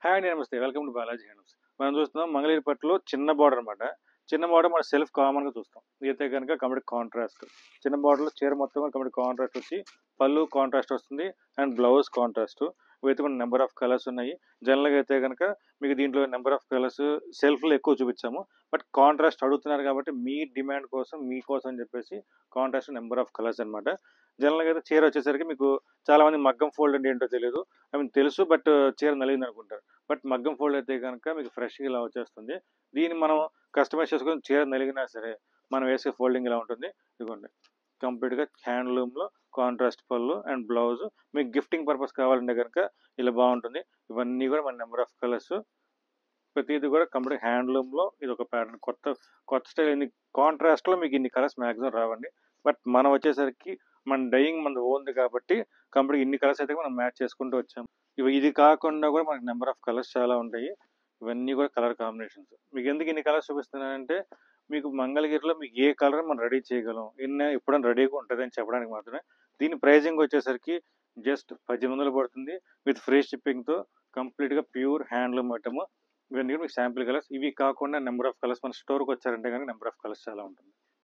Hi అండి. నమస్తే. Welcome to Balaji handlooms. మనం చూస్తున్నాం మంగళగిరి పట్టులో చిన్న బార్డర్ అనమాట. చిన్న బార్డర్ మన సెల్ఫ్ కామన్‌గా చూస్తాం. ఇదైతే గనుక కంప్లీట్ కాంట్రాస్ట్. చిన్న బార్డర్‌లో చీర మొత్తం కూడా కంప్లీట్ కాంట్రాస్ట్ వచ్చి, పళ్ళు కాంట్రాస్ట్ వస్తుంది అండ్ బ్లౌజ్ కాంట్రాస్ట్. ఇవైతే మన నంబర్ ఆఫ్ కలర్స్ ఉన్నాయి. జనరల్‌గా అయితే గనుక మీకు దీంట్లో నంబర్ ఆఫ్ కలర్స్ సెల్ఫ్‌లో ఎక్కువ చూపించాము. బట్ కాంట్రాస్ట్ అడుగుతున్నారు కాబట్టి మీ డిమాండ్ కోసం, మీకోసం అని చెప్పేసి కాంట్రాస్ట్ నంబర్ ఆఫ్ కలర్స్ అనమాట. జనరల్‌గా అయితే చీర వచ్చేసరికి మీకు చాలామంది మగ్గం ఫోల్డ్ అంటే ఏంటో తెలీదు. ఐ మీన్ తెలుసు బట్ చీర నలిగిందనుకుంటారు. బట్ మగ్గం ఫోల్డ్ అయితే గనుక మీకు ఫ్రెష్‌గా ఇలా వచ్చేస్తుంది. దీన్ని మనం కస్టమైజ్ చేసుకొని చీర నలిగినా సరే, మనం వేసే ఫోల్డింగ్ ఇలా ఉంటుంది. ఇదిగోండి కంప్లీట్‌గా హ్యాండ్లూమ్‌లో కాంట్రాస్ట్ పళ్ళు అండ్ బ్లౌజ్. మీకు గిఫ్టింగ్ పర్పస్ కావాలంటే గనుక ఇలా బాగుంటుంది. ఇవన్నీ కూడా మన నెంబర్ ఆఫ్ కలర్స్. ప్రతీది కూడా కంప్లీట్ హ్యాండ్లూమ్‌లో ఇదొక ప్యాటర్న్. కొత్త స్టైల్ ఇన్ని కాంట్రాస్ట్‌లో మీకు ఇన్ని కలర్స్ మాక్సిమం రావండి. బట్ మనం వచ్చేసరికి మన డైయింగ్ మనది ఓన్‌ది కాబట్టి కంప్లీట్ ఇన్ని కలర్స్ అయితే మనం మ్యాచ్ చేసుకుంటూ వచ్చాము. ఇది కాకుండా కూడా మనకి నెంబర్ ఆఫ్ కలర్స్ చాలా ఉంటాయి. ఇవన్నీ కూడా కలర్ కాంబినేషన్స్. మీకు ఎందుకు ఇన్ని కలర్స్ చూపిస్తున్నానంటే మీకు మంగళగిరిలో మీకు ఏ కలర్ మనం రెడీ చేయగలం, ఎప్పుడైనా రెడీగా ఉంటుందని చెప్పడానికి మాత్రమే. దీని ప్రైజింగ్ వచ్చేసరికి జస్ట్ 1800 పడుతుంది. విత్ ఫ్రీ షిప్పింగ్‌తో కంప్లీట్‌గా ప్యూర్ హ్యాండ్లూమ్ ఐటమ్. ఇవన్నీ కూడా మీకు శాంపిల్ కలర్స్. ఇవి కాకుండా నెంబర్ ఆఫ్ కలర్స్ మన స్టోర్‌కి వచ్చారంటే కనుక నెంబర్ ఆఫ్ కలర్స్ చాలా ఉంటుంది.